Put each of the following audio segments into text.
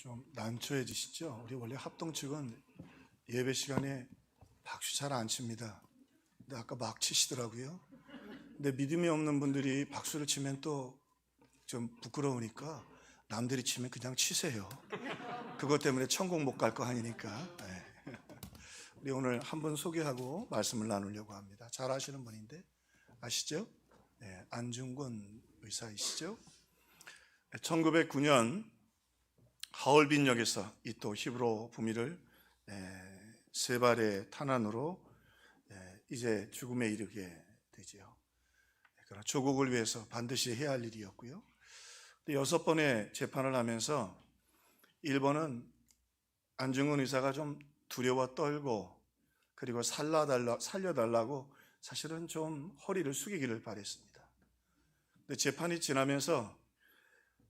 좀 난처해지시죠? 우리 원래 합동 측은 예배 시간에 박수 잘 안 칩니다. 근데 아까 막 치시더라고요. 근데 믿음이 없는 분들이 박수를 치면 또 좀 부끄러우니까 남들이 치면 그냥 치세요. 그것 때문에 천국 못 갈 거 아니니까. 네. 우리 오늘 한 분 소개하고 말씀을 나누려고 합니다. 잘 아시는 분인데 아시죠? 네, 안중근 의사이시죠? 1909년 하얼빈역에서 이 또 히브로 부미를 세 발의 탄환으로 이제 죽음에 이르게 되지요. 그러나 조국을 위해서 반드시 해야 할 일이었고요. 6번의 재판을 하면서 일본은 안중근 의사가 좀 두려워 떨고 그리고 살려달라고 사실은 좀 허리를 숙이기를 바랬습니다. 근데 재판이 지나면서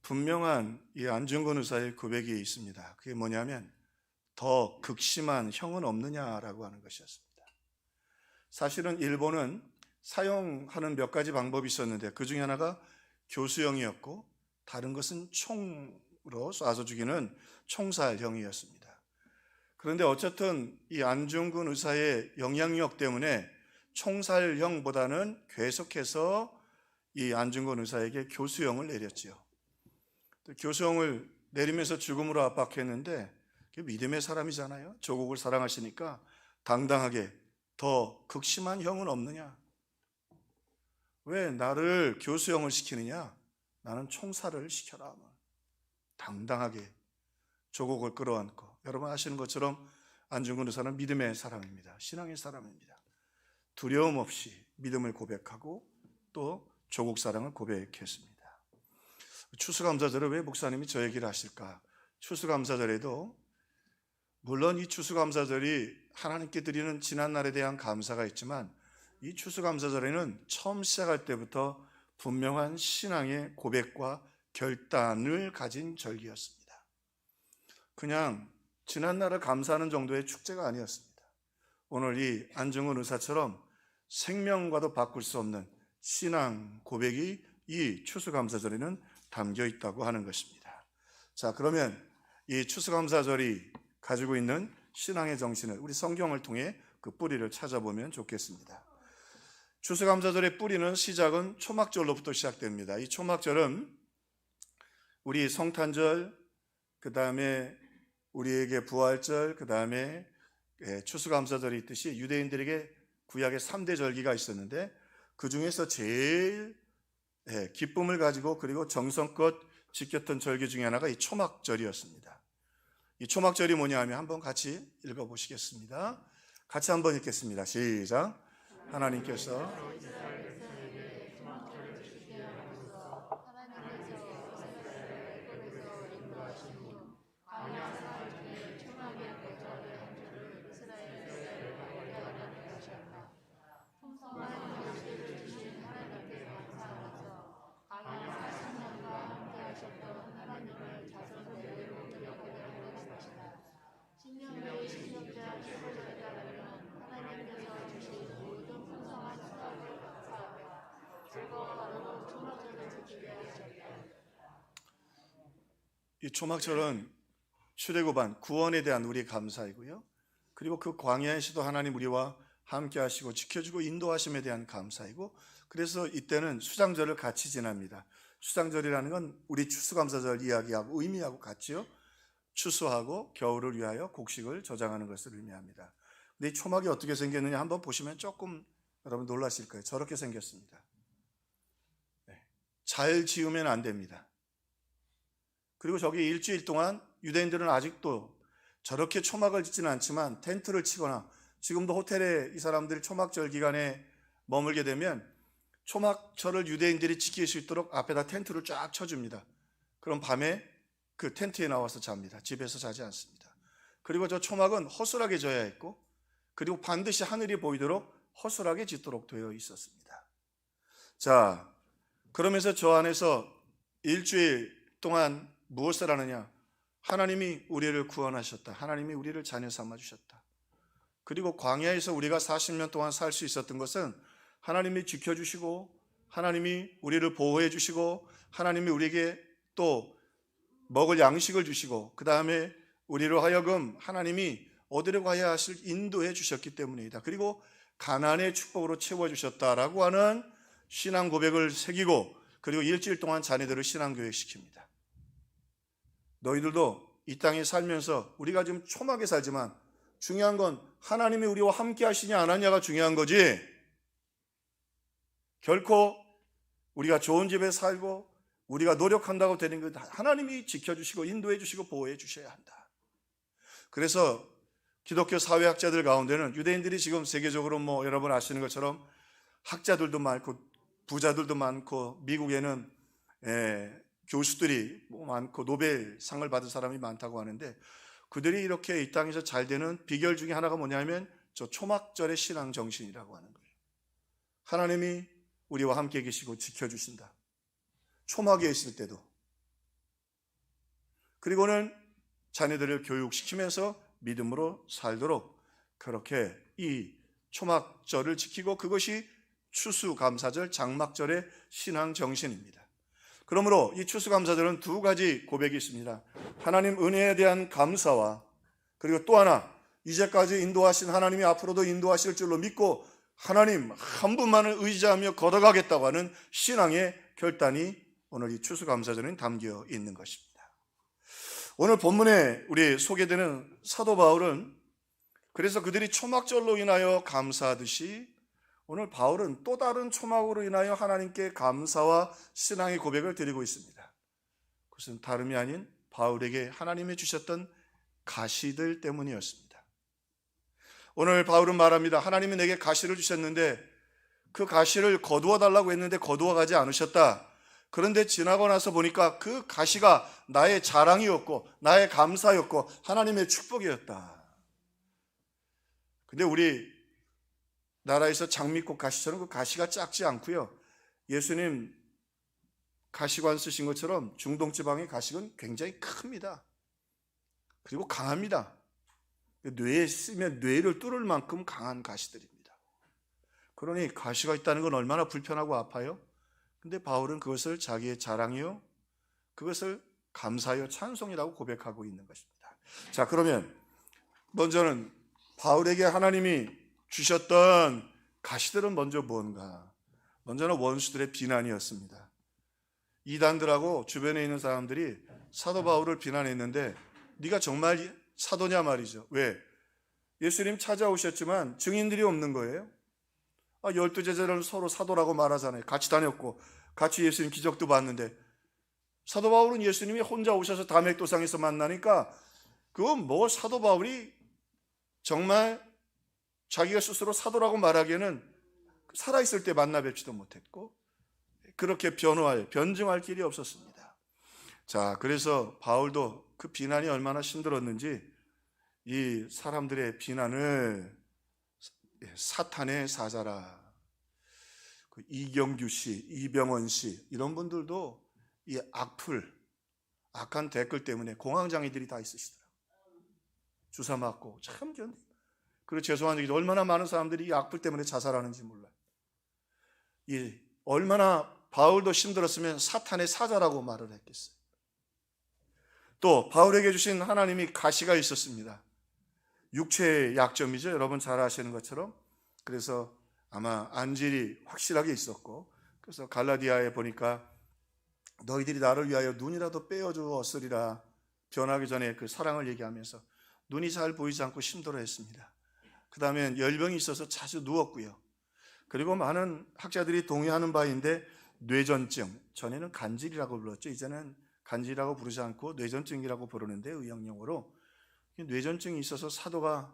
분명한 이 안중근 의사의 고백이 있습니다. 그게 뭐냐면 더 극심한 형은 없느냐라고 하는 것이었습니다. 사실은 일본은 사용하는 몇 가지 방법이 있었는데 그 중에 하나가 교수형이었고 다른 것은 총으로 쏴서 죽이는 총살형이었습니다. 그런데 어쨌든 이 안중근 의사의 영향력 때문에 총살형보다는 계속해서 이 안중근 의사에게 교수형을 내렸지요. 교수형을 내리면서 죽음으로 압박했는데 믿음의 사람이잖아요. 조국을 사랑하시니까 당당하게 더 극심한 형은 없느냐? 왜 나를 교수형을 시키느냐? 나는 총살을 시켜라. 당당하게 조국을 끌어안고, 여러분 아시는 것처럼 안중근 의사는 믿음의 사람입니다. 신앙의 사람입니다. 두려움 없이 믿음을 고백하고 또 조국 사랑을 고백했습니다. 추수감사절에 왜 목사님이 저 얘기를 하실까? 추수감사절에도 물론 이 추수감사절이 하나님께 드리는 지난날에 대한 감사가 있지만 이 추수감사절에는 처음 시작할 때부터 분명한 신앙의 고백과 결단을 가진 절기였습니다. 그냥 지난날을 감사하는 정도의 축제가 아니었습니다. 오늘 이 안중근 의사처럼 생명과도 바꿀 수 없는 신앙 고백이 이 추수감사절에는 담겨 있다고 하는 것입니다. 자, 그러면 이 추수감사절이 가지고 있는 신앙의 정신을 우리 성경을 통해 그 뿌리를 찾아보면 좋겠습니다. 추수감사절의 뿌리는 시작은 초막절로부터 시작됩니다. 이 초막절은 우리 성탄절, 그 다음에 우리에게 부활절, 그 다음에 추수감사절이 있듯이 유대인들에게 구약의 3대 절기가 있었는데 그 중에서 제일 기쁨을 가지고 그리고 정성껏 지켰던 절기 중에 하나가 이 초막절이었습니다. 이 초막절이 뭐냐 하면 한번 같이 읽어보시겠습니다. 같이 한번 읽겠습니다. 시작. 하나님께서 이 초막절은 출애굽한 구원에 대한 우리의 감사이고요. 그리고 그 광야의 시도 하나님 우리와 함께 하시고 지켜주고 인도하심에 대한 감사이고, 그래서 이때는 수장절을 같이 지납니다. 수장절이라는 건 우리 추수감사절 이야기하고 의미하고 같죠. 추수하고 겨울을 위하여 곡식을 저장하는 것을 의미합니다. 근데 이 초막이 어떻게 생겼느냐 한번 보시면 조금 여러분 놀라실 거예요. 저렇게 생겼습니다. 잘 지으면 안 됩니다. 그리고 저기 일주일 동안 유대인들은 아직도 저렇게 초막을 짓지는 않지만 텐트를 치거나, 지금도 호텔에 이 사람들이 초막절 기간에 머물게 되면 초막절을 유대인들이 지킬 수 있도록 앞에다 텐트를 쫙 쳐줍니다. 그럼 밤에 그 텐트에 나와서 잡니다. 집에서 자지 않습니다. 그리고 저 초막은 허술하게 져야 했고, 그리고 반드시 하늘이 보이도록 허술하게 짓도록 되어 있었습니다. 자, 그러면서 저 안에서 일주일 동안 무엇을 하느냐? 하나님이 우리를 구원하셨다. 하나님이 우리를 자녀 삼아주셨다. 그리고 광야에서 우리가 40년 동안 살 수 있었던 것은 하나님이 지켜주시고 하나님이 우리를 보호해 주시고 하나님이 우리에게 또 먹을 양식을 주시고 그 다음에 우리로 하여금 하나님이 어디로 가야 하실 인도해 주셨기 때문이다. 그리고 가난의 축복으로 채워주셨다라고 하는 신앙 고백을 새기고 그리고 일주일 동안 자녀들을 신앙교육시킵니다. 너희들도 이 땅에 살면서 우리가 지금 촘하게 살지만 중요한 건 하나님이 우리와 함께 하시냐 안 하냐가 중요한 거지, 결코 우리가 좋은 집에 살고 우리가 노력한다고 되는 것, 하나님이 지켜주시고 인도해 주시고 보호해 주셔야 한다. 그래서 기독교 사회학자들 가운데는 유대인들이 지금 세계적으로 여러분 아시는 것처럼 학자들도 많고 부자들도 많고 미국에는 교수들이 많고 노벨상을 받은 사람이 많다고 하는데, 그들이 이렇게 이 땅에서 잘 되는 비결 중에 하나가 뭐냐면 저 초막절의 신앙 정신이라고 하는 거예요. 하나님이 우리와 함께 계시고 지켜주신다, 초막에 있을 때도. 그리고는 자녀들을 교육시키면서 믿음으로 살도록 그렇게 이 초막절을 지키고, 그것이 추수감사절, 장막절의 신앙 정신입니다. 그러므로 이 추수감사절은 두 가지 고백이 있습니다. 하나님 은혜에 대한 감사와, 그리고 또 하나, 이제까지 인도하신 하나님이 앞으로도 인도하실 줄로 믿고 하나님 한 분만을 의지하며 걸어가겠다고 하는 신앙의 결단이 오늘 이 추수감사절에 담겨 있는 것입니다. 오늘 본문에 우리 소개되는 사도 바울은 그래서 그들이 초막절로 인하여 감사하듯이 오늘 바울은 또 다른 초막으로 인하여 하나님께 감사와 신앙의 고백을 드리고 있습니다. 그것은 다름이 아닌 바울에게 하나님이 주셨던 가시들 때문이었습니다. 오늘 바울은 말합니다. 하나님이 내게 가시를 주셨는데 그 가시를 거두어 달라고 했는데 거두어 가지 않으셨다. 그런데 지나고 나서 보니까 그 가시가 나의 자랑이었고 나의 감사였고 하나님의 축복이었다. 근데 우리 나라에서 장미꽃 가시처럼 그 가시가 작지 않고요, 예수님 가시관 쓰신 것처럼 중동 지방의 가시는 굉장히 큽니다. 그리고 강합니다. 뇌에 쓰면 뇌를 뚫을 만큼 강한 가시들입니다. 그러니 가시가 있다는 건 얼마나 불편하고 아파요. 근데 바울은 그것을 자기의 자랑이요, 그것을 감사요, 찬송이라고 고백하고 있는 것입니다. 자, 그러면 먼저는 바울에게 하나님이 주셨던 가시들은 먼저 뭔가? 먼저는 원수들의 비난이었습니다. 이단들하고 주변에 있는 사람들이 사도 바울을 비난했는데 네가 정말 사도냐 말이죠. 왜? 예수님 찾아오셨지만 증인들이 없는 거예요. 12제자를 서로 사도라고 말하잖아요. 같이 다녔고 같이 예수님 기적도 봤는데, 사도 바울은 예수님이 혼자 오셔서 다맥도상에서 만나니까 그건 사도 바울이 정말 자기가 스스로 사도라고 말하기에는 살아있을 때 만나 뵙지도 못했고 그렇게 변증할 길이 없었습니다. 자, 그래서 바울도 그 비난이 얼마나 힘들었는지 이 사람들의 비난을 사탄의 사자라, 이경규 씨, 이병헌 씨 이런 분들도 이 악한 댓글 때문에 공황장애들이 다 있으시더라고요. 주사 맞고 참 그리고 죄송한 얘기도 얼마나 많은 사람들이 이 악플 때문에 자살하는지 몰라요. 얼마나 바울도 힘들었으면 사탄의 사자라고 말을 했겠어요. 또 바울에게 주신 하나님이 가시가 있었습니다. 육체의 약점이죠. 여러분 잘 아시는 것처럼. 그래서 아마 안질이 확실하게 있었고, 그래서 갈라디아에 보니까 너희들이 나를 위하여 눈이라도 빼어주었으리라 변하기 전에 그 사랑을 얘기하면서 눈이 잘 보이지 않고 힘들어했습니다. 그 다음에 열병이 있어서 자주 누웠고요. 그리고 많은 학자들이 동의하는 바인데 뇌전증, 전에는 간질이라고 불렀죠. 이제는 간질이라고 부르지 않고 뇌전증이라고 부르는데 의학용어로 뇌전증이 있어서 사도가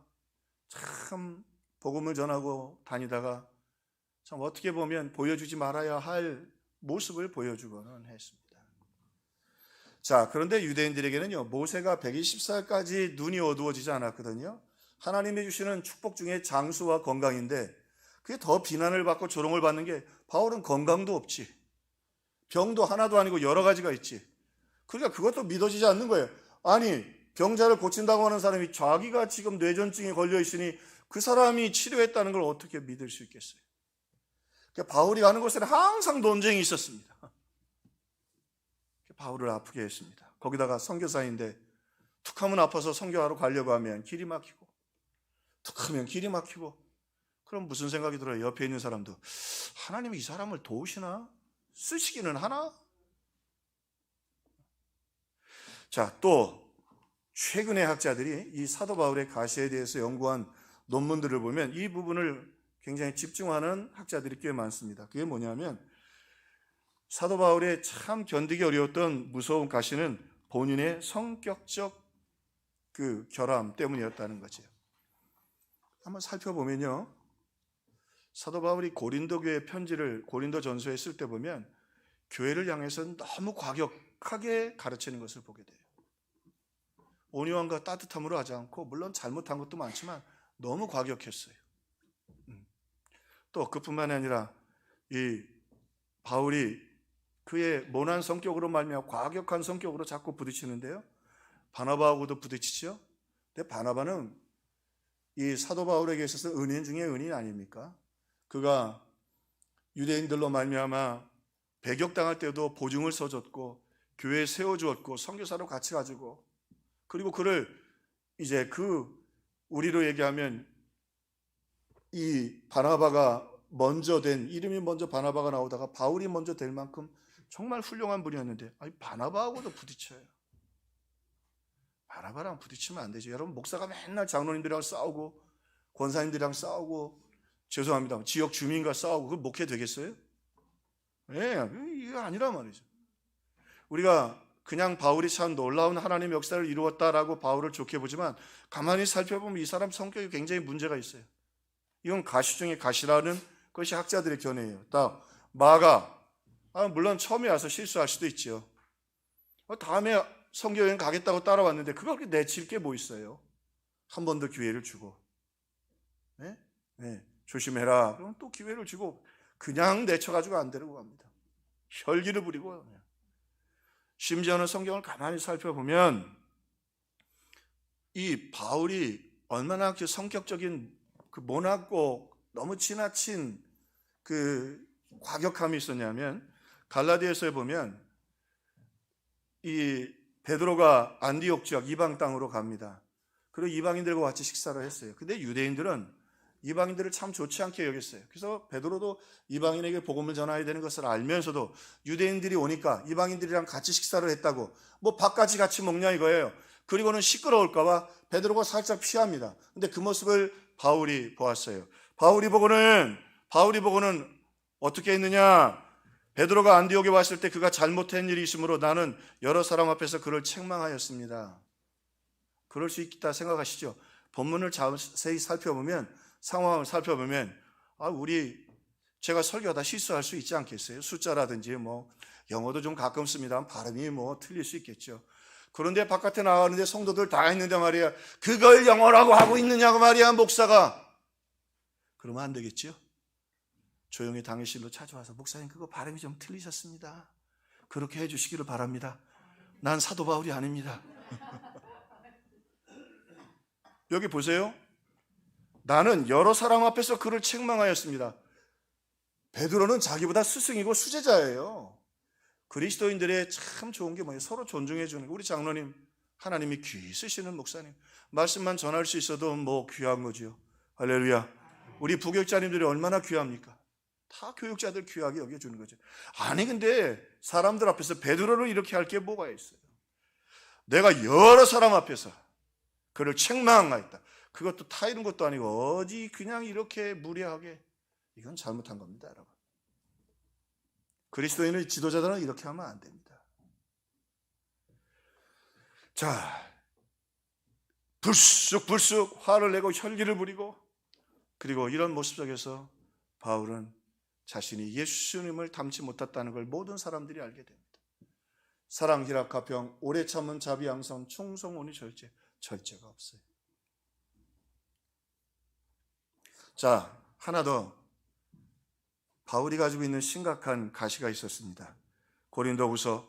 참 복음을 전하고 다니다가 참 어떻게 보면 보여주지 말아야 할 모습을 보여주고는 했습니다. 자, 그런데 유대인들에게는요, 모세가 120살까지 눈이 어두워지지 않았거든요. 하나님이 주시는 축복 중에 장수와 건강인데 그게 더 비난을 받고 조롱을 받는 게, 바울은 건강도 없지, 병도 하나도 아니고 여러 가지가 있지. 그러니까 그것도 믿어지지 않는 거예요. 아니, 병자를 고친다고 하는 사람이 자기가 지금 뇌전증에 걸려 있으니 그 사람이 치료했다는 걸 어떻게 믿을 수 있겠어요? 그러니까 바울이 가는 곳에는 항상 논쟁이 있었습니다. 바울을 아프게 했습니다. 거기다가 선교사인데 툭 하면 아파서 선교하러 가려고 하면 길이 막히고, 툭 하면 길이 막히고, 그럼 무슨 생각이 들어요? 옆에 있는 사람도 하나님이 이 사람을 도우시나? 쓰시기는 하나? 자, 또 최근의 학자들이 이 사도 바울의 가시에 대해서 연구한 논문들을 보면 이 부분을 굉장히 집중하는 학자들이 꽤 많습니다. 그게 뭐냐면 사도 바울의 참 견디기 어려웠던 무서운 가시는 본인의 성격적 그 결함 때문이었다는 거죠. 한번 살펴보면요, 사도 바울이 고린도 교회 편지를 고린도 전서에 쓸 때 보면 교회를 향해서 너무 과격하게 가르치는 것을 보게 돼요. 온유함과 따뜻함으로 하지 않고, 물론 잘못한 것도 많지만 너무 과격했어요. 또 그뿐만 아니라 이 바울이 그의 모난 성격으로 말미암아 과격한 성격으로 자꾸 부딪히는데요, 바나바하고도 부딪히죠. 근데 바나바는 이 사도 바울에게 있어서 은인 중에 은인 아닙니까? 그가 유대인들로 말미암아 배격당할 때도 보증을 서줬고 교회에 세워주었고 선교사로 같이 가지고, 그리고 그를 이제 우리로 얘기하면 이 바나바가 먼저 된, 이름이 먼저 바나바가 나오다가 바울이 먼저 될 만큼 정말 훌륭한 분이었는데, 아니 바나바하고도 부딪혀요. 바나바랑 부딪히면 안 되죠. 여러분, 목사가 맨날 장로님들이랑 싸우고 권사님들이랑 싸우고, 죄송합니다, 지역 주민과 싸우고, 그 목회 되겠어요? 이게 아니란 말이죠. 우리가 그냥 바울이 참 놀라운 하나님의 역사를 이루었다라고 바울을 좋게 보지만 가만히 살펴보면 이 사람 성격이 굉장히 문제가 있어요. 이건 가시 중에 가시라는 것이 학자들의 견해예요. 마가, 물론 처음에 와서 실수할 수도 있죠. 다음에 선교여행 가겠다고 따라왔는데 그걸 그렇게 내칠 게 뭐 있어요? 한 번 더 기회를 주고, 조심해라. 그럼 또 기회를 주고, 그냥 내쳐가지고 안 되려고 합니다. 혈기를 부리고. 심지어는 성경을 가만히 살펴보면 이 바울이 얼마나 그 성격적인 그 모나고 너무 지나친 그 과격함이 있었냐면, 갈라디아서에 보면 이 베드로가 안디옥 지역 이방 땅으로 갑니다. 그리고 이방인들과 같이 식사를 했어요. 근데 유대인들은 이방인들을 참 좋지 않게 여겼어요. 그래서 베드로도 이방인에게 복음을 전해야 되는 것을 알면서도 유대인들이 오니까 이방인들이랑 같이 식사를 했다고 뭐 밥까지 같이 먹냐 이거예요. 그리고는 시끄러울까 봐 베드로가 살짝 피합니다. 근데 그 모습을 바울이 보았어요. 바울이 보고는 어떻게 했느냐? 베드로가 안디옥에 왔을 때 그가 잘못한 일이 있으므로 나는 여러 사람 앞에서 그를 책망하였습니다. 그럴 수 있다 생각하시죠? 본문을 자세히 살펴보면, 상황을 살펴보면, 제가 설교하다 실수할 수 있지 않겠어요? 숫자라든지 영어도 좀 가끔 씁니다. 발음이 틀릴 수 있겠죠. 그런데 바깥에 나가는데 성도들 다 있는데 말이야, 그걸 영어라고 하고 있느냐고 말이야, 목사가. 그러면 안 되겠죠? 조용히 당회실로 찾아와서, 목사님 그거 발음이 좀 틀리셨습니다. 그렇게 해주시기를 바랍니다. 난 사도 바울이 아닙니다. 여기 보세요. 나는 여러 사람 앞에서 그를 책망하였습니다. 베드로는 자기보다 스승이고 수제자예요. 그리스도인들의 참 좋은 게 뭐예요? 서로 존중해 주는 거. 우리 장로님, 하나님이 귀 쓰시는 목사님, 말씀만 전할 수 있어도 귀한 거지요. 할렐루야. 우리 부교육자님들이 얼마나 귀합니까? 다 교육자들 귀하게 여겨주는 거죠. 아니 근데 사람들 앞에서 베드로를 이렇게 할 게 뭐가 있어요? 내가 여러 사람 앞에서 그를 책망하였다. 그것도 타이른 것도 아니고 어디 그냥 이렇게 무례하게, 이건 잘못한 겁니다, 여러분. 그리스도인의 지도자들은 이렇게 하면 안 됩니다. 자, 불쑥 화를 내고 혈기를 부리고, 그리고 이런 모습 속에서 바울은 자신이 예수님을 닮지 못했다는 걸 모든 사람들이 알게 됩니다. 사랑 희락 가평 오래 참은 자비 양선 충성 온유 절제가 없어요. 자, 하나 더 바울이 가지고 있는 심각한 가시가 있었습니다. 고린도후서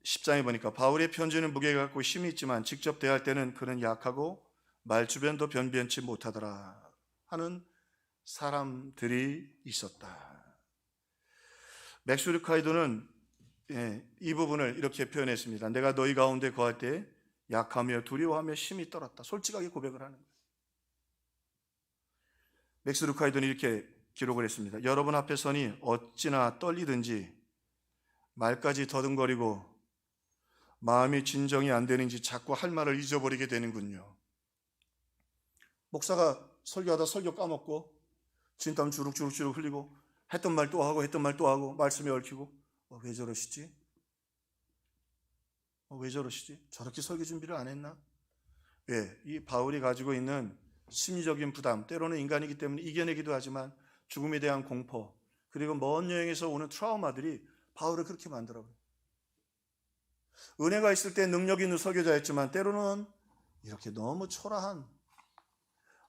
10장에 보니까 바울의 편지는 무게가 갖고 힘이 있지만 직접 대할 때는 그는 약하고 말주변도 변변치 못하더라 하는 사람들이 있었다. 맥스 루카이도는 이 부분을 이렇게 표현했습니다. 내가 너희 가운데 거할 때 약하며 두려워하며 심히 떨었다. 솔직하게 고백을 하는 거예요. 맥스 루카이드는 이렇게 기록을 했습니다. 여러분 앞에 서니 어찌나 떨리든지 말까지 더듬거리고 마음이 진정이 안 되는지 자꾸 할 말을 잊어버리게 되는군요. 목사가 설교하다 설교 까먹고 진땀 주룩주룩 흘리고 했던 말 또 하고 말씀에 얽히고 왜 저러시지? 왜 저러시지? 저렇게 설교 준비를 안 했나? 왜? 이 바울이 가지고 있는 심리적인 부담, 때로는 인간이기 때문에 이겨내기도 하지만 죽음에 대한 공포, 그리고 먼 여행에서 오는 트라우마들이 바울을 그렇게 만들어요. 은혜가 있을 때 능력 있는 설교자였지만 때로는 이렇게 너무 초라한,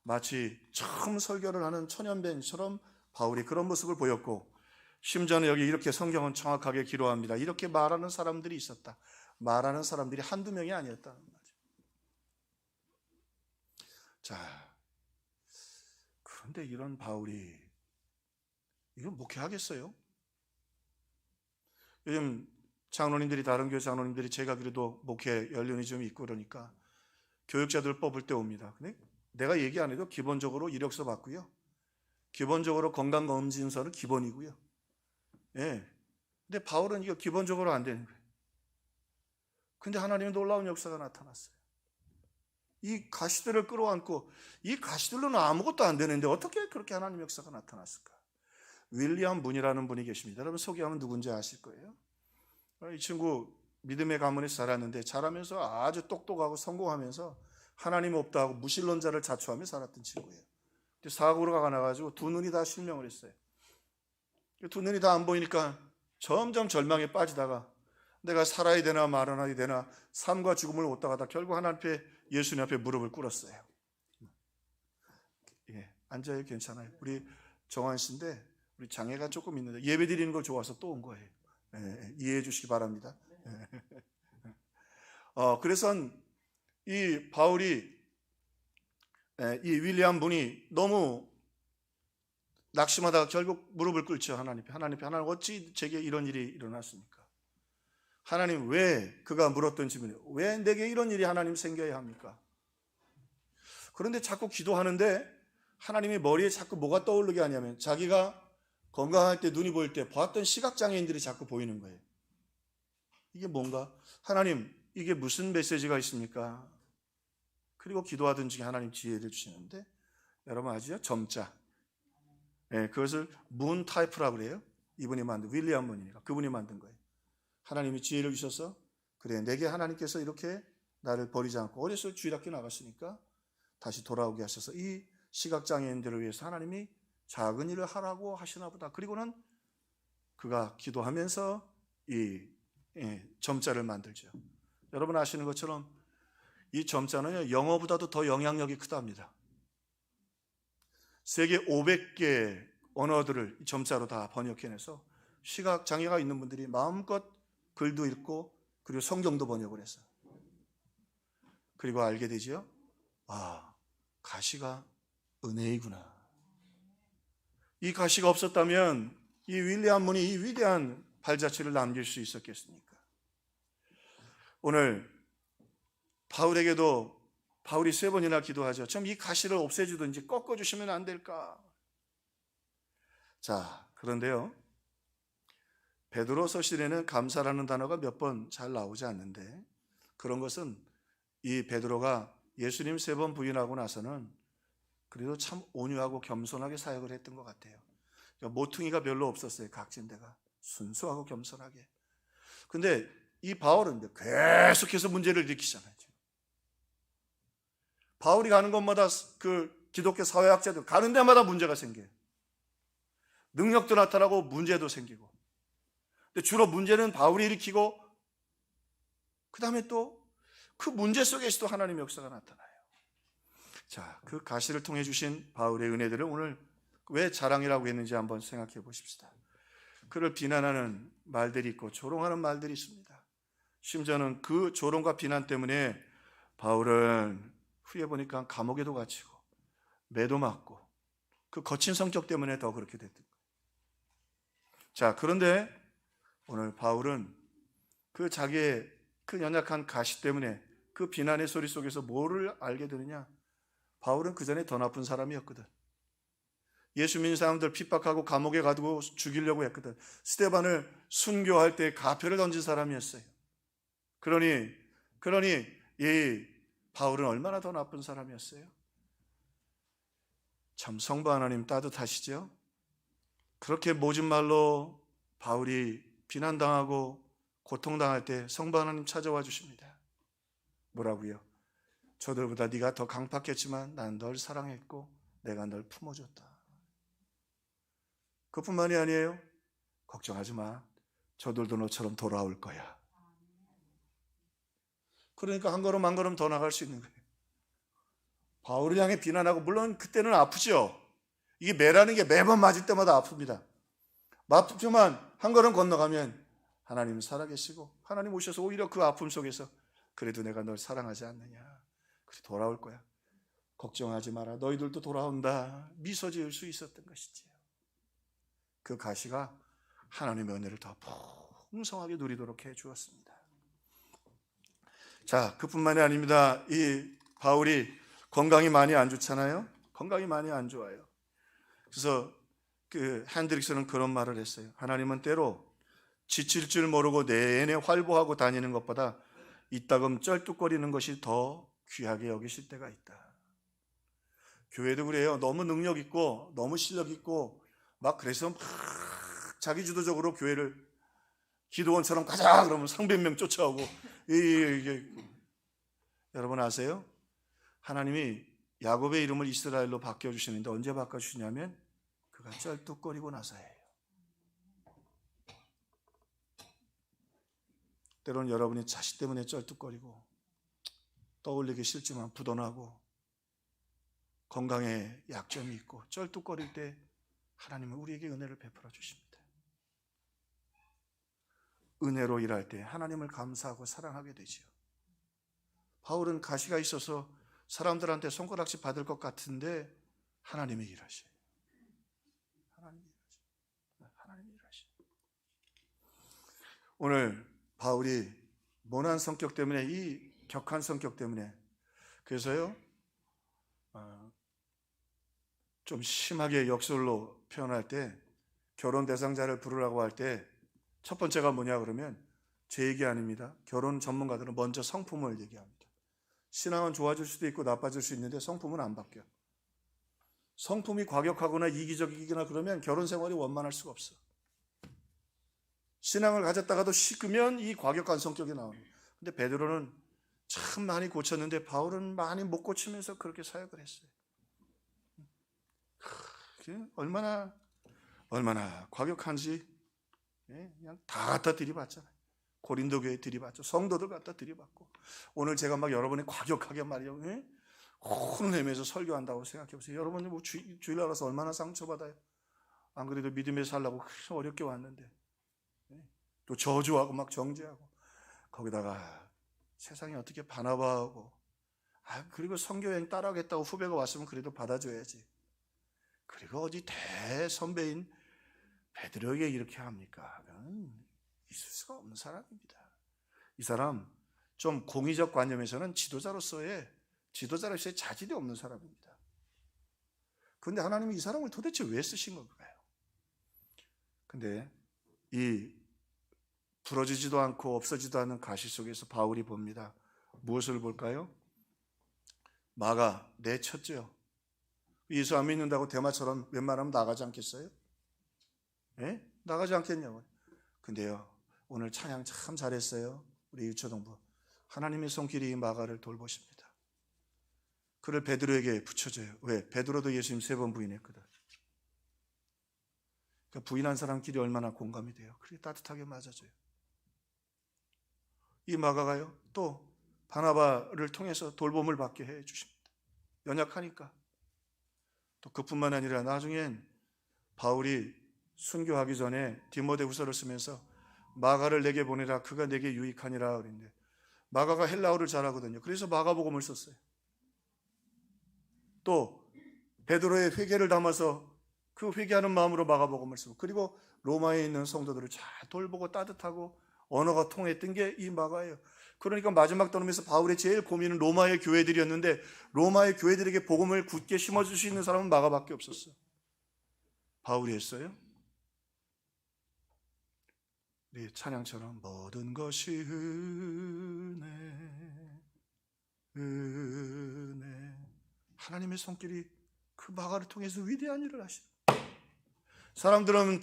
마치 처음 설교를 하는 초년배처럼 바울이 그런 모습을 보였고, 심지어는 여기 이렇게 성경은 정확하게 기록합니다. 이렇게 말하는 사람들이 있었다. 말하는 사람들이 한두 명이 아니었다는 거죠. 자, 그런데 이런 바울이 이거 목회하겠어요? 요즘 장로님들이, 다른 교회 장로님들이 제가 그래도 목회 연륜이 좀 있고 그러니까 교육자들 뽑을 때 옵니다. 근데 내가 얘기 안 해도 기본적으로 이력서 받고요. 기본적으로 건강검진서는 기본이고요. 예. 근데 바울은 이거 기본적으로 안 되는 거예요. 근데 하나님의 놀라운 역사가 나타났어요. 이 가시들을 끌어안고, 이 가시들로는 아무것도 안 되는데 어떻게 그렇게 하나님의 역사가 나타났을까? 윌리엄 문이라는 분이 계십니다. 여러분 소개하면 누군지 아실 거예요. 이 친구 믿음의 가문에서 자랐는데 자라면서 아주 똑똑하고 성공하면서 하나님 없다 하고 무신론자를 자초하며 살았던 친구예요. 사고가 나가지고 두 눈이 다 실명을 했어요. 두 눈이 다 안 보이니까 점점 절망에 빠지다가 내가 살아야 되나 말아야 되나 삶과 죽음을 왔다가다 결국 하나님 앞에, 예수님 앞에 무릎을 꿇었어요. 예, 앉아요. 괜찮아요. 우리 정환 씨인데 우리 장애가 조금 있는데 예배 드리는 걸 좋아서 또 온 거예요. 예, 이해해 주시기 바랍니다. 그래서 이 바울이, 이 윌리엄 분이 너무 낙심하다가 결국 무릎을 꿇죠. 하나님 하나님 어찌 제게 이런 일이 일어났습니까? 하나님 왜, 그가 물었던 질문이에요. 왜 내게 이런 일이 하나님 생겨야 합니까? 그런데 자꾸 기도하는데 하나님이 머리에 자꾸 뭐가 떠오르게 하냐면 자기가 건강할 때, 눈이 보일 때 보았던 시각장애인들이 자꾸 보이는 거예요. 이게 뭔가? 하나님 이게 무슨 메시지가 있습니까? 그리고 기도하던 중에 하나님 지혜를 주시는데, 여러분 아시죠? 점자. 네, 그것을 문 타이프라고 그래요. 이분이 만든, 윌리엄 문이니까 그분이 만든 거예요. 하나님이 지혜를 주셔서, 그래 내게 하나님께서 이렇게 나를 버리지 않고, 어려서 주일학교 나갔으니까 다시 돌아오게 하셔서 이 시각장애인들을 위해서 하나님이 작은 일을 하라고 하시나 보다. 그리고는 그가 기도하면서 이 점자를 만들죠. 여러분 아시는 것처럼 이 점자는 영어보다도 더 영향력이 크답니다. 세계 500개 언어들을 점자로 다 번역해내서 시각장애가 있는 분들이 마음껏 글도 읽고 그리고 성경도 번역을 했어요. 그리고 알게 되죠. 가시가 은혜이구나. 이 가시가 없었다면 이 윌리엄 문이 이 위대한 발자취를 남길 수 있었겠습니까? 오늘 바울에게도 바울이 3번이나 기도하죠. 좀 이 가시를 없애주든지 꺾어주시면 안 될까? 자, 그런데요, 베드로서 시에는 감사라는 단어가 몇 번 잘 나오지 않는데, 그런 것은 이 베드로가 예수님 3번 부인하고 나서는 그래도 참 온유하고 겸손하게 사역을 했던 것 같아요. 그러니까 모퉁이가 별로 없었어요. 각진대가 순수하고 겸손하게. 근데 이 바울은 계속해서 문제를 일으키잖아요. 바울이 가는 곳마다 그 기독교 사회학자들 가는 데마다 문제가 생겨요. 능력도 나타나고 문제도 생기고. 근데 주로 문제는 바울이 일으키고, 그 다음에 또 그 문제 속에서도 하나님의 역사가 나타나요. 자, 그 가시를 통해 주신 바울의 은혜들을 오늘 왜 자랑이라고 했는지 한번 생각해 보십시다. 그를 비난하는 말들이 있고 조롱하는 말들이 있습니다. 심지어는 그 조롱과 비난 때문에 바울은 후에 보니까 감옥에도 갇히고 매도 맞고, 그 거친 성격 때문에 더 그렇게 됐던 거예요. 자, 그런데 오늘 바울은 그 자기의 그 연약한 가시 때문에 그 비난의 소리 속에서 뭐를 알게 되느냐? 바울은 그 전에 더 나쁜 사람이었거든. 예수 믿는 사람들 핍박하고 감옥에 가두고 죽이려고 했거든. 스데반을 순교할 때 가표를 던진 사람이었어요. 그러니 이 바울은 얼마나 더 나쁜 사람이었어요? 참 성부 하나님 따뜻하시죠? 그렇게 모진 말로 바울이 비난당하고 고통당할 때 성부 하나님 찾아와 주십니다. 뭐라고요? 저들보다 네가 더 강팍했지만 난 널 사랑했고 내가 널 품어줬다. 그뿐만이 아니에요. 걱정하지 마. 저들도 너처럼 돌아올 거야. 그러니까 한 걸음 한 걸음 더 나갈 수 있는 거예요. 바울을 향해 비난하고, 물론 그때는 아프죠. 이게 매라는 게 매번 맞을 때마다 아픕니다. 아프지만 한 걸음 건너가면 하나님 살아계시고 하나님 오셔서 오히려 그 아픔 속에서 그래도 내가 널 사랑하지 않느냐, 그래 돌아올 거야, 걱정하지 마라, 너희들도 돌아온다, 미소 지을 수 있었던 것이지요. 그 가시가 하나님의 은혜를 더 풍성하게 누리도록 해 주었습니다. 자, 그뿐만이 아닙니다. 이 바울이 건강이 많이 안 좋잖아요. 건강이 많이 안 좋아요. 그래서 그 핸드릭스는 그런 말을 했어요. 하나님은 때로 지칠 줄 모르고 내내 활보하고 다니는 것보다 이따금 쩔뚝거리는 것이 더 귀하게 여기실 때가 있다. 교회도 그래요. 너무 능력 있고 너무 실력 있고 막 그래서 막 자기 주도적으로 교회를 기도원처럼 가자 그러면 300명 쫓아오고, 이게 여러분 아세요? 하나님이 야곱의 이름을 이스라엘로 바꿔주시는데 언제 바꿔주시냐면 그가 쩔뚝거리고 나서예요. 때로는 여러분이 자식 때문에 쩔뚝거리고 떠올리기 싫지만 부도나고 건강에 약점이 있고 쩔뚝거릴 때 하나님은 우리에게 은혜를 베풀어 주십니다. 은혜로 일할 때 하나님을 감사하고 사랑하게 되지요. 바울은 가시가 있어서 사람들한테 손가락질 받을 것 같은데 하나님이 일하셔요. 하나님이 일하셔요. 오늘 바울이 모난 성격 때문에, 이 격한 성격 때문에, 그래서요 좀 심하게 역설로 표현할 때 결혼 대상자를 부르라고 할 때 첫 번째가 뭐냐 그러면 제 얘기 아닙니다. 결혼 전문가들은 먼저 성품을 얘기합니다. 신앙은 좋아질 수도 있고 나빠질 수 있는데 성품은 안 바뀌어. 성품이 과격하거나 이기적이거나 그러면 결혼 생활이 원만할 수가 없어. 신앙을 가졌다가도 식으면 이 과격한 성격이 나옵니다. 근데 베드로는 참 많이 고쳤는데 바울은 많이 못 고치면서 그렇게 사역을 했어요. 얼마나 과격한지 그냥 다 갖다 들이받잖아요. 고린도 교회 들이받죠. 성도들 갖다 들이받고. 오늘 제가 막 여러분이 과격하게 말이요, 혼을 내면서 설교한다고 생각해 보세요. 여러분이 뭐 주일 알아서 얼마나 상처받아요. 안 그래도 믿음에 살라고 어렵게 왔는데 또 저주하고 막 정죄하고, 거기다가 세상이 어떻게 바나바하고, 그리고 선교여행 따라가겠다고 후배가 왔으면 그래도 받아줘야지. 그리고 어디 대선배인 베드로에게 이렇게 합니까? 있을 수가 없는 사람입니다. 이 사람 좀 공의적 관념에서는 지도자로서의 자질이 없는 사람입니다. 그런데 하나님이 이 사람을 도대체 왜 쓰신 걸까요? 근데 이 부러지지도 않고 없어지도 않는 가시 속에서 바울이 봅니다. 무엇을 볼까요? 마가 내쳤죠. 예수 안 믿는다고 대마처럼 웬만하면 나가지 않겠어요? 예? 나가지 않겠냐고. 근데요, 오늘 찬양 참 잘했어요. 우리 유초동부. 하나님의 손길이 이 마가를 돌보십니다. 그를 베드로에게 붙여줘요. 왜? 베드로도 예수님 3번 부인했거든. 그러니까 부인한 사람끼리 얼마나 공감이 돼요. 그렇게 따뜻하게 맞아줘요. 이 마가가요, 또 바나바를 통해서 돌봄을 받게 해 주십니다. 연약하니까. 또 그뿐만 아니라 나중엔 바울이 순교하기 전에 디모데후서를 쓰면서 마가를 내게 보내라, 그가 내게 유익하니라 그랬는데, 마가가 헬라어를 잘하거든요. 그래서 마가복음을 썼어요. 또 베드로의 회개를 담아서 그 회개하는 마음으로 마가복음을 쓰고, 그리고 로마에 있는 성도들을 잘 돌보고 따뜻하고 언어가 통했던 게 이 마가예요. 그러니까 마지막 단음에서 바울의 제일 고민은 로마의 교회들이었는데 로마의 교회들에게 복음을 굳게 심어줄 수 있는 사람은 마가밖에 없었어요. 바울이 했어요. 우리 찬양처럼 모든 것이 은혜 하나님의 손길이 그 마가를 통해서 위대한 일을 하시는. 사람들은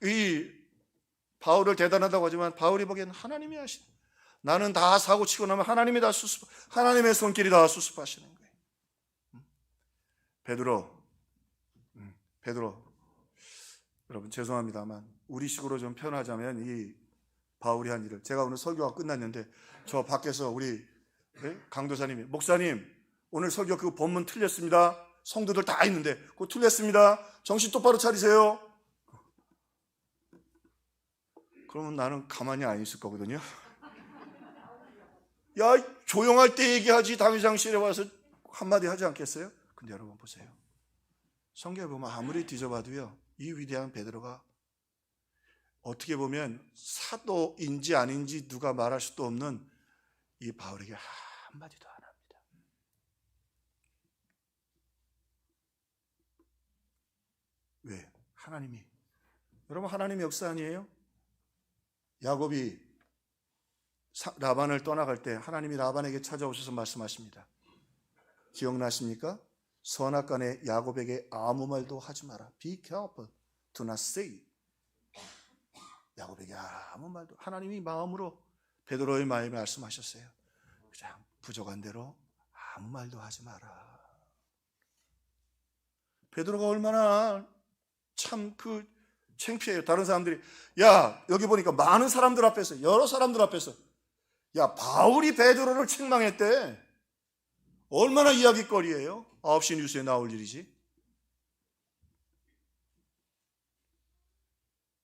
이 바울을 대단하다고 하지만 바울이 보기에는 하나님이 하시는. 나는 다 사고 치고 나면 하나님이 다 하나님의 손길이 다 수습하시는 거예요. 베드로 여러분 죄송합니다만 우리식으로 좀 표현하자면 이 바울이 한 일을, 제가 오늘 설교가 끝났는데 저 밖에서 우리 강도사님이 목사님 오늘 설교 그 본문 틀렸습니다. 성도들 다 있는데 그거 틀렸습니다. 정신 똑바로 차리세요. 그러면 나는 가만히 안 있을 거거든요. 야, 조용할 때 얘기하지 당회장실에 와서 한마디 하지 않겠어요? 근데 여러분 보세요. 성경에 보면 아무리 뒤져봐도요, 이 위대한 베드로가 어떻게 보면 사도인지 아닌지 누가 말할 수도 없는 이 바울에게 한마디도 안 합니다. 왜? 하나님이, 여러분 하나님의 역사 아니에요? 야곱이 라반을 떠나갈 때 하나님이 라반에게 찾아오셔서 말씀하십니다. 기억나십니까? 선악간에 야곱에게 아무 말도 하지 마라. Be careful, do not say. 야곱에게 아무 말도. 하나님이 마음으로 베드로의 마음에 말씀하셨어요. 그냥 부족한 대로 아무 말도 하지 마라. 베드로가 얼마나 참 창피해요. 다른 사람들이 야 여기 보니까 많은 사람들 앞에서, 여러 사람들 앞에서 야 바울이 베드로를 책망했대. 얼마나 이야기거리예요. 9시 뉴스에 나올 일이지.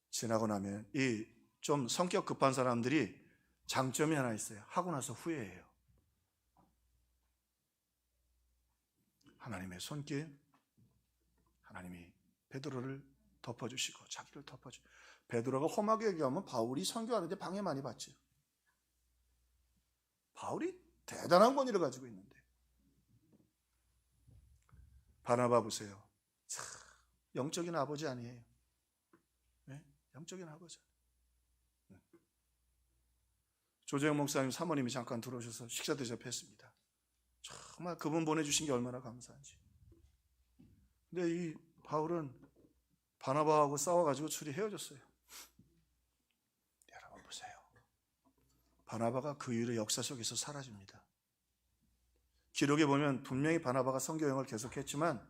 지나고 나면 이 좀 성격 급한 사람들이 장점이 하나 있어요. 하고 나서 후회해요. 하나님의 손길, 하나님이 베드로를 덮어주시고 자기를 덮어주고. 베드로가 험하게 얘기하면 바울이 선교하는데 방해 많이 받죠. 바울이 대단한 권위를 가지고 있는데. 바나바 보세요. 참 영적인 아버지 아니에요. 네? 영적인 아버지. 네. 조재영 목사님 사모님이 잠깐 들어오셔서 식사 대접했습니다. 정말 그분 보내주신 게 얼마나 감사한지. 근데 이 바울은 바나바하고 싸워가지고 둘이 헤어졌어요. 여러분 보세요. 바나바가 그 이후로 역사 속에서 사라집니다. 기록에 보면 분명히 바나바가 선교 여행을 계속했지만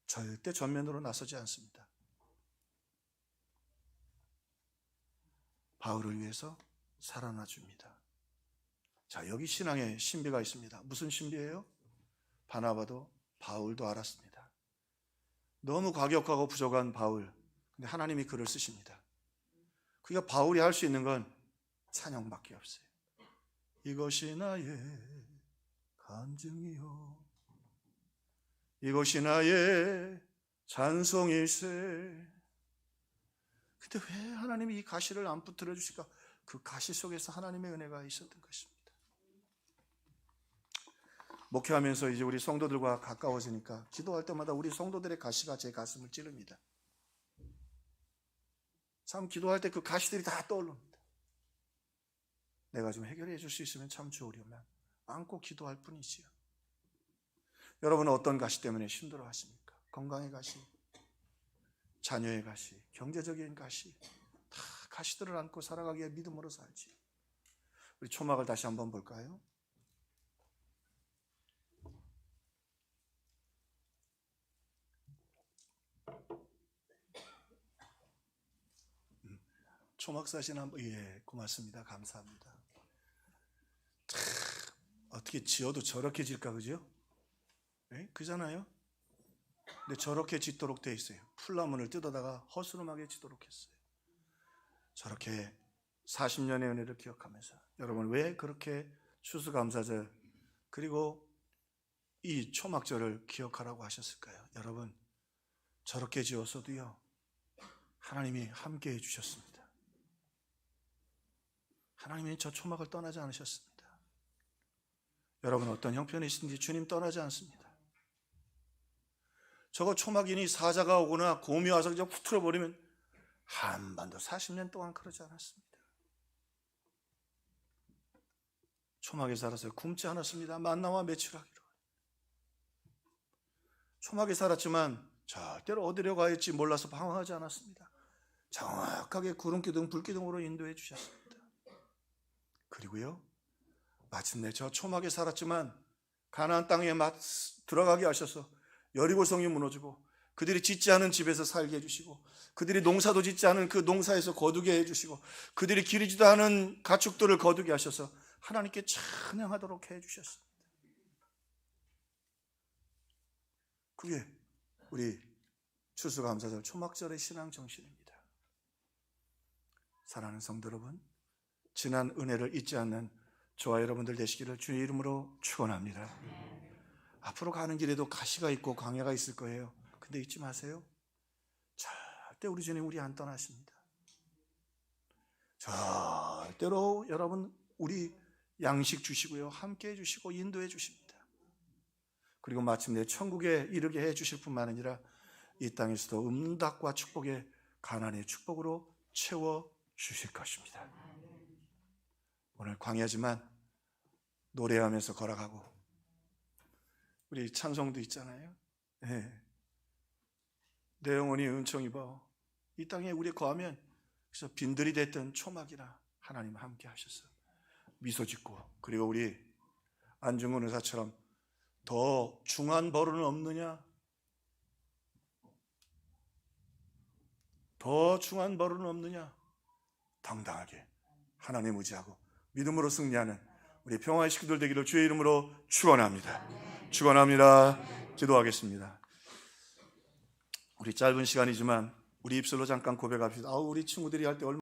절대 전면으로 나서지 않습니다. 바울을 위해서 살아나 줍니다. 자, 여기 신앙의 신비가 있습니다. 무슨 신비예요? 바나바도 바울도 알았습니다. 너무 과격하고 부족한 바울. 근데 하나님이 그를 쓰십니다. 그러니까 바울이 할 수 있는 건 찬양밖에 없어요. 이것이 나의 간증이요, 이것이 나의 찬송일세. 근데 왜 하나님이 이 가시를 안 붙들어 주실까? 그 가시 속에서 하나님의 은혜가 있었던 것입니다. 목회하면서 이제 우리 성도들과 가까워지니까 기도할 때마다 우리 성도들의 가시가 제 가슴을 찌릅니다. 참 기도할 때 그 가시들이 다 떠오릅니다. 내가 좀 해결해 줄 수 있으면 참 좋으려면 안고 기도할 뿐이지요. 여러분은 어떤 가시 때문에 힘들어 하십니까? 건강의 가시, 자녀의 가시, 경제적인 가시, 다 가시들을 안고 살아가기에 믿음으로 살지. 우리 초막을 다시 한번 볼까요? 초막 사진 한번, 예, 고맙습니다. 감사합니다. 참, 어떻게 지어도 저렇게 질까, 그죠? 네? 그잖아요? 근데 저렇게 짓도록 돼 있어요. 풀나무를 뜯어다가 허스름하게 짓도록 했어요. 저렇게 40년의 은혜를 기억하면서. 여러분 왜 그렇게 추수감사절 그리고 이 초막절을 기억하라고 하셨을까요? 여러분 저렇게 지었어도요 하나님이 함께 해주셨습니다. 하나님이 저 초막을 떠나지 않으셨습니다. 여러분 어떤 형편이 있든지 주님 떠나지 않습니다. 저거 초막이니 사자가 오거나 곰이 와서 그냥 후틀어버리면 한반도 40년 동안 그러지 않았습니다. 초막에 살아서 굶지 않았습니다. 만나와 매출하기로. 초막에 살았지만 절대로 어디로 가야 할지 몰라서 방황하지 않았습니다. 정확하게 구름기둥 불기둥으로 인도해 주셨습니다. 그리고요, 마침내 저 초막에 살았지만 가나안 땅에 들어가게 하셔서 여리고성이 무너지고 그들이 짓지 않은 집에서 살게 해주시고 그들이 농사도 짓지 않은 그 농사에서 거두게 해주시고 그들이 기르지도 않은 가축들을 거두게 하셔서 하나님께 찬양하도록 해주셨습니다. 그게 우리 추수감사절 초막절의 신앙 정신입니다. 사랑하는 성도 여러분, 지난 은혜를 잊지 않는 저와 여러분들 되시기를 주의 이름으로 축원합니다. 앞으로 가는 길에도 가시가 있고 광야가 있을 거예요. 근데 잊지 마세요. 절대 우리 주님 우리 안 떠나십니다. 절대로 여러분 우리 양식 주시고요, 함께 해주시고 인도해 주십니다. 그리고 마침내 천국에 이르게 해주실 뿐만 아니라 이 땅에서도 응답과 축복의 가난의 축복으로 채워주실 것입니다. 오늘 광야지만 노래하면서 걸어가고 우리 찬송도 있잖아요. 네. 내 영혼이 은총 입어 이 땅에 우리 거하면 그래서 빈들이 됐던 초막이라 하나님 함께 하셔서 미소 짓고, 그리고 우리 안중근 의사처럼 더 중한 벌은 없느냐, 더 중한 벌은 없느냐, 당당하게 하나님 의지하고 믿음으로 승리하는 우리 평화의 식구들 되기를 주의 이름으로 축원합니다. 축원합니다. 기도하겠습니다. 우리 짧은 시간이지만 우리 입술로 잠깐 고백합시다. 우리 친구들이 할 때 얼마나